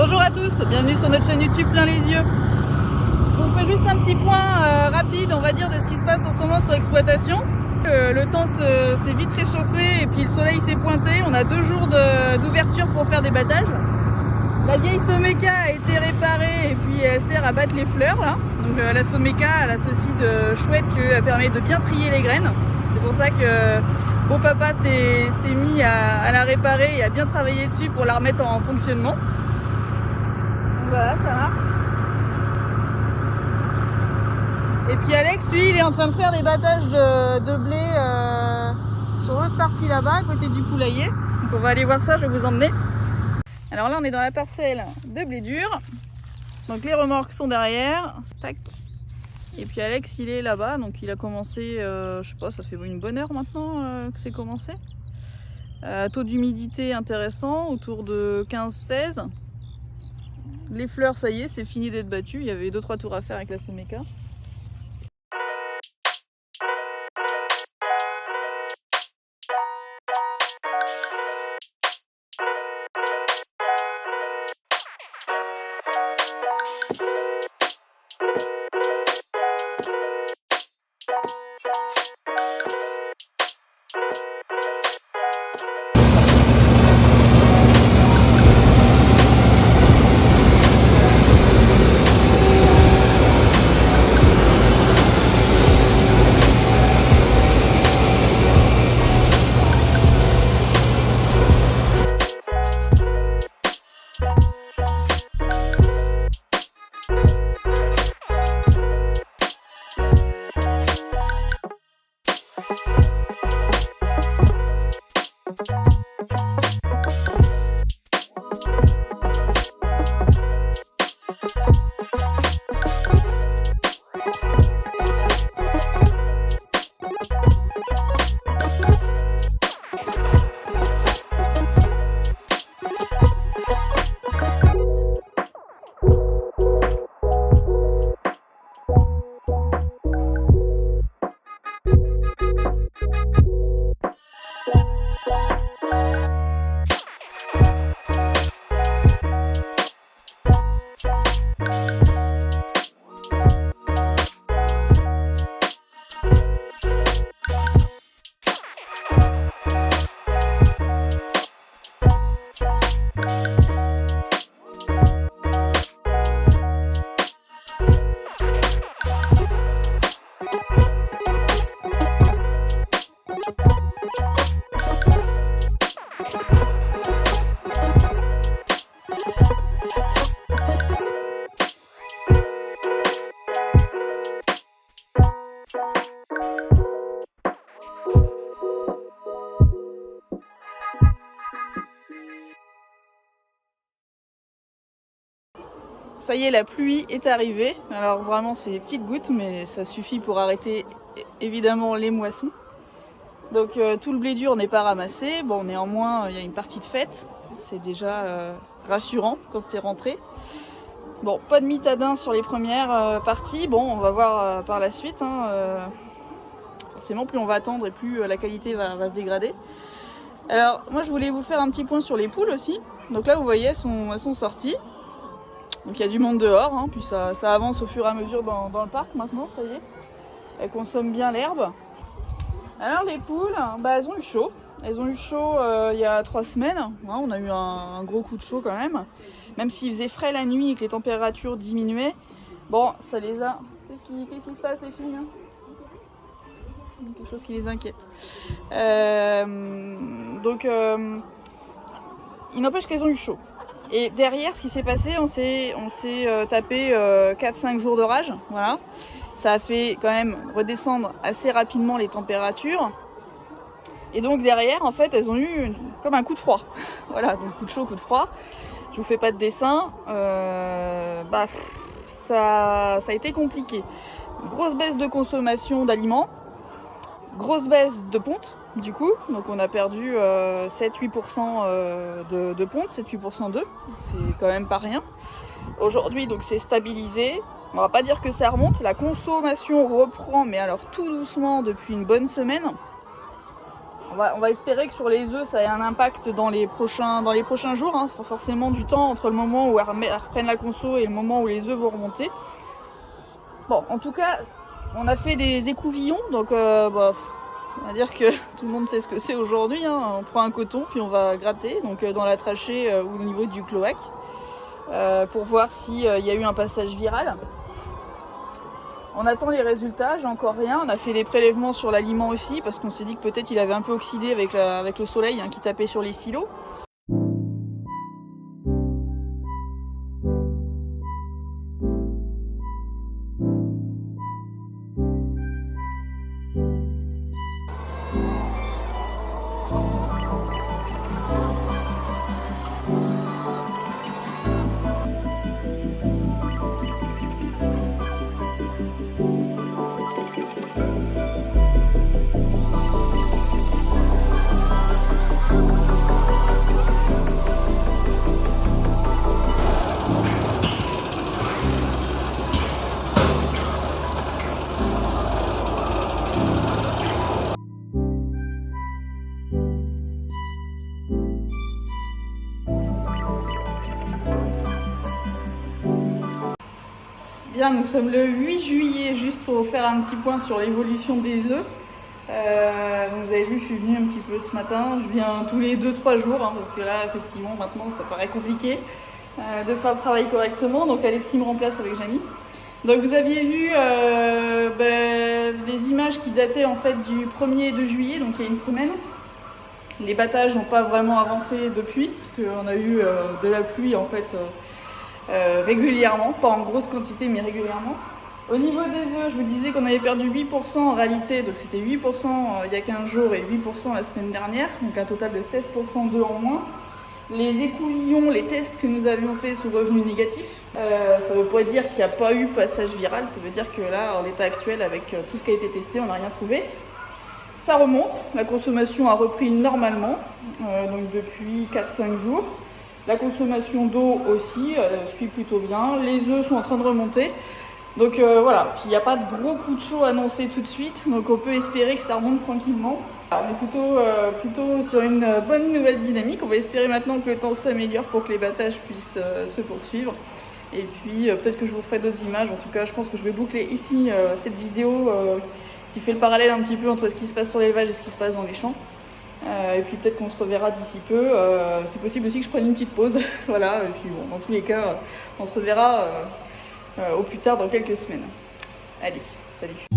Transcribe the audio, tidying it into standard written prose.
Bonjour à tous, bienvenue sur notre chaîne YouTube Plein les yeux. Je vous fais juste un petit point rapide, on va dire, de ce qui se passe en ce moment sur l'exploitation. Le temps s'est vite réchauffé et puis le soleil s'est pointé. On a 2 jours d'ouverture pour faire des battages. La vieille Someca a été réparée et puis elle sert à battre les fleurs là. Donc la Someca elle a ceci de chouette qu'elle permet de bien trier les graines. C'est pour ça que beau papa s'est mis à la réparer et à bien travailler dessus pour la remettre en fonctionnement. Donc voilà, ça marche. Et puis Alex, lui, il est en train de faire des battages de blé sur l'autre partie là-bas, à côté du poulailler. Donc on va aller voir ça, je vais vous emmener. Alors là, on est dans la parcelle de blé dur. Donc les remorques sont derrière. Tac. Et puis Alex, il est là-bas. Donc il a commencé, je sais pas, ça fait une bonne heure maintenant que c'est commencé. Taux d'humidité intéressant, autour de 15-16. Les fleurs, ça y est, c'est fini d'être battu. Il y avait 2-3 tours à faire avec la Someca. Ça y est, la pluie est arrivée. Alors vraiment, c'est des petites gouttes, mais ça suffit pour arrêter évidemment les moissons. Donc tout le blé dur n'est pas ramassé. Bon, néanmoins, il y a une partie de fête. C'est déjà rassurant quand c'est rentré. Bon, pas de mitadin sur les premières parties. Bon, on va voir par la suite. Forcément, plus on va attendre et plus la qualité va se dégrader. Alors, moi, je voulais vous faire un petit point sur les poules aussi. Donc là, vous voyez, elles sont sorties. Donc il y a du monde dehors, puis ça avance au fur et à mesure dans le parc maintenant, ça y est. Elles consomment bien l'herbe. Alors les poules, elles ont eu chaud. Elles ont eu chaud il y a 3 semaines. On a eu un gros coup de chaud quand même. Même s'il faisait frais la nuit et que les températures diminuaient, bon, ça les a... Qu'est-ce qui se passe les filles Quelque chose qui les inquiète. Donc il n'empêche qu'elles ont eu chaud. Et derrière, ce qui s'est passé, on s'est tapé 4-5 jours d'orage. Voilà. Ça a fait quand même redescendre assez rapidement les températures. Et donc derrière, en fait, elles ont eu comme un coup de froid. Voilà, donc coup de chaud, coup de froid. Je vous fais pas de dessin. Ça a été compliqué. Grosse baisse de consommation d'aliments. Grosse baisse de ponte. Du coup, donc on a perdu 7-8% de ponte, 7-8% d'œufs, c'est quand même pas rien. Aujourd'hui, donc c'est stabilisé. On va pas dire que ça remonte. La consommation reprend, mais alors tout doucement depuis une bonne semaine. on va espérer que sur les œufs, ça ait un impact dans les prochains jours. Hein. Il faut forcément du temps entre le moment où elles reprennent la conso et le moment où les œufs vont remonter. Bon, en tout cas, on a fait des écouvillons, donc on va dire que tout le monde sait ce que c'est aujourd'hui. Hein. On prend un coton, puis on va gratter donc, dans la trachée ou au niveau du cloaque pour voir s'il y a eu un passage viral. On attend les résultats, j'ai encore rien. On a fait des prélèvements sur l'aliment aussi parce qu'on s'est dit que peut-être il avait un peu oxydé avec le soleil qui tapait sur les silos. Bien, nous sommes le 8 juillet, juste pour vous faire un petit point sur l'évolution des œufs. Donc vous avez vu, je suis venue un petit peu ce matin. Je viens tous les 2-3 jours, parce que là, effectivement, maintenant, ça paraît compliqué de faire le travail correctement. Donc Alexis me remplace avec Jamie. Donc vous aviez vu des images qui dataient en fait du 1er et 2 juillet, donc il y a une semaine. Les battages n'ont pas vraiment avancé depuis, parce qu'on a eu de la pluie en fait régulièrement, pas en grosse quantité mais régulièrement. Au niveau des œufs, je vous disais qu'on avait perdu 8% en réalité, donc c'était 8% il y a 15 jours et 8% la semaine dernière, donc un total de 16% d'œufs en moins. Les écouvillons, les tests que nous avions faits sont revenus négatifs. Ça ne veut pas dire qu'il n'y a pas eu passage viral, ça veut dire que là, en l'état actuel, avec tout ce qui a été testé, on n'a rien trouvé. Ça remonte, la consommation a repris normalement, donc depuis 4-5 jours. La consommation d'eau aussi suit plutôt bien. Les œufs sont en train de remonter. Donc voilà, puis il n'y a pas de gros coup de chaud annoncé tout de suite, donc on peut espérer que ça remonte tranquillement. Alors, on est plutôt sur une bonne nouvelle dynamique. On va espérer maintenant que le temps s'améliore pour que les battages puissent se poursuivre. Et puis peut-être que je vous ferai d'autres images. En tout cas, je pense que je vais boucler ici cette vidéo qui fait le parallèle un petit peu entre ce qui se passe sur l'élevage et ce qui se passe dans les champs. Et puis peut-être qu'on se reverra d'ici peu. C'est possible aussi que je prenne une petite pause. Voilà, et puis bon, dans tous les cas, on se reverra au plus tard dans quelques semaines. Allez, salut!